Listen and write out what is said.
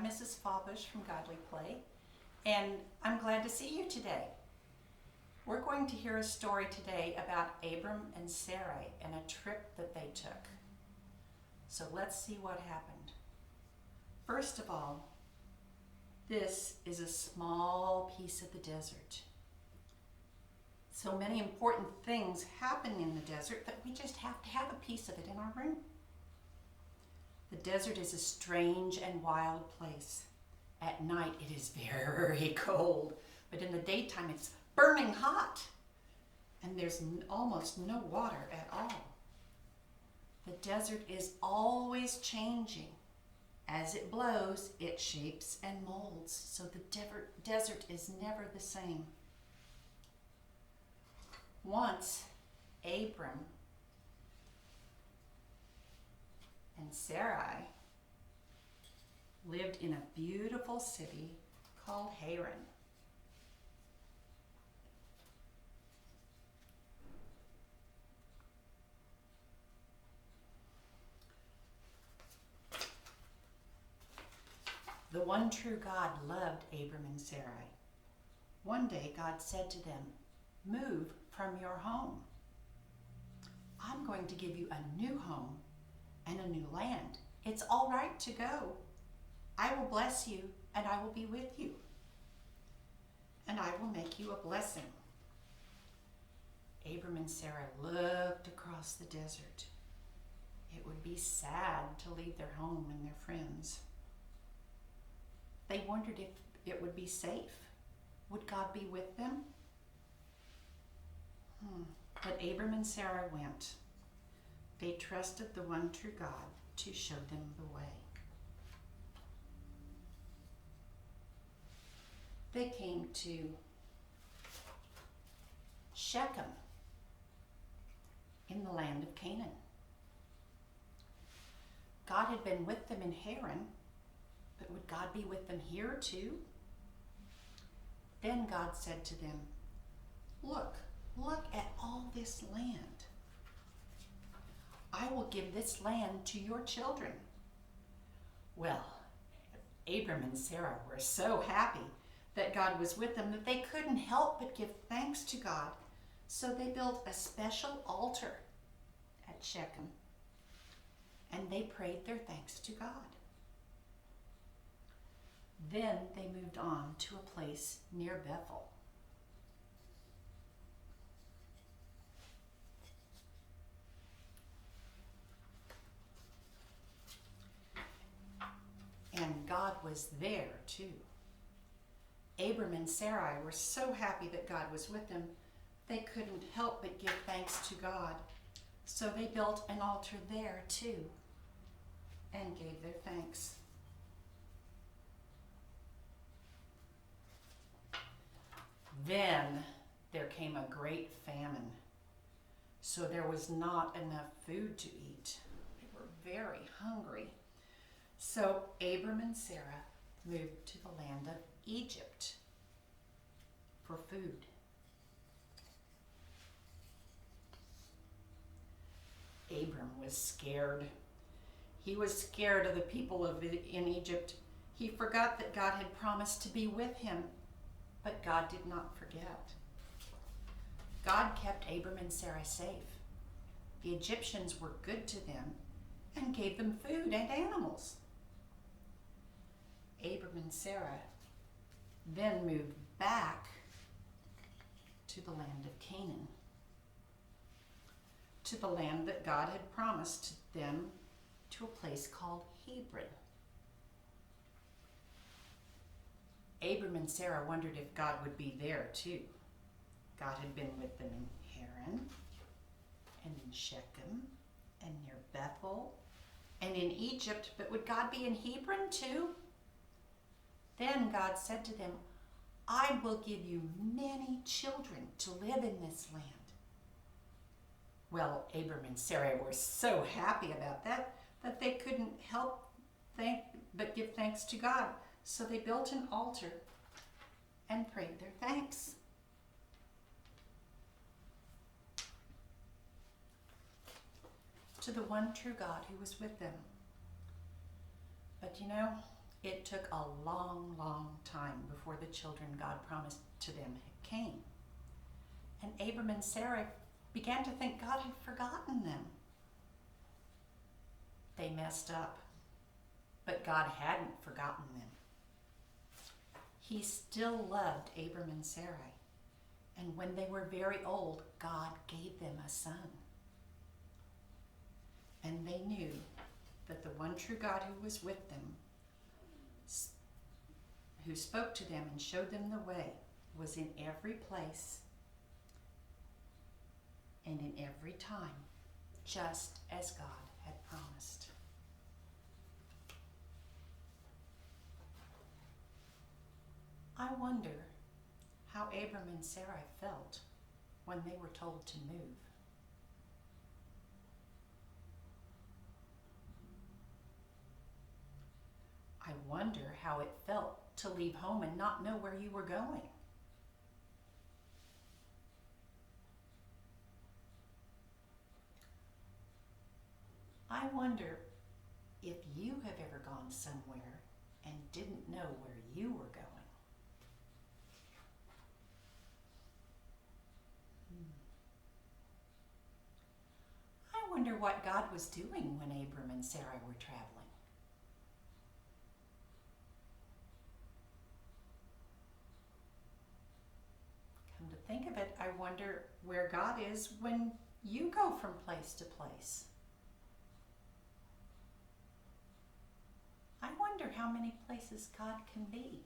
Mrs. Fawbush from Godly Play, and I'm glad to see you today. We're going to hear a story today about Abram and Sarai and a trip that they took. So let's see what happened. First of all, this is a small piece of the desert. So many important things happen in the desert that we just have to have a piece of it in our room. The desert is a strange and wild place. At night it is very cold, but in the daytime it's burning hot, and there's almost no water at all. The desert is always changing. As it blows, it shapes and molds, so the desert is never the same. Once, Abram and Sarai lived in a beautiful city called Haran. The one true God loved Abram and Sarai. One day God said to them, "Move from your home. I'm going to give you a new home and a new land. It's all right to go. I will bless you and I will be with you. And I will make you a blessing." Abram and Sarah looked across the desert. It would be sad to leave their home and their friends. They wondered if it would be safe. Would God be with them? But Abram and Sarah went. They trusted the one true God to show them the way. They came to Shechem in the land of Canaan. God had been with them in Haran, but would God be with them here too? Then God said to them, Look at all this land. I will give this land to your children." Well, Abram and Sarah were so happy that God was with them that they couldn't help but give thanks to God. So they built a special altar at Shechem, and they prayed their thanks to God. Then they moved on to a place near Bethel. And God was there too. Abram and Sarai were so happy that God was with them, they couldn't help but give thanks to God. So they built an altar there too and gave their thanks. Then there came a great famine, so there was not enough food to eat. They were very hungry. So Abram and Sarah moved to the land of Egypt for food. Abram was scared. He was scared of the people in Egypt. He forgot that God had promised to be with him, but God did not forget. God kept Abram and Sarai safe. The Egyptians were good to them and gave them food and animals. Abram and Sarah then moved back to the land of Canaan, to the land that God had promised them, to a place called Hebron. Abram and Sarah wondered if God would be there too. God had been with them in Haran and in Shechem and near Bethel and in Egypt, but would God be in Hebron too? Then God said to them, "I will give you many children to live in this land." Well, Abram and Sarai were so happy about that they couldn't help but give thanks to God. So they built an altar and prayed their thanks. To the one true God who was with them. But It took a long, long time before the children God promised to them came. And Abram and Sarai began to think God had forgotten them. They messed up, but God hadn't forgotten them. He still loved Abram and Sarai, and when they were very old, God gave them a son. And they knew that the one true God who was with them, who spoke to them and showed them the way, was in every place and in every time, just as God had promised. I wonder how Abram and Sarai felt when they were told to move. I wonder how it felt to leave home and not know where you were going. I wonder if you have ever gone somewhere and didn't know where you were going. I wonder what God was doing when Abram and Sarai were traveling. Come to think of it, I wonder where God is when you go from place to place. I wonder how many places God can be.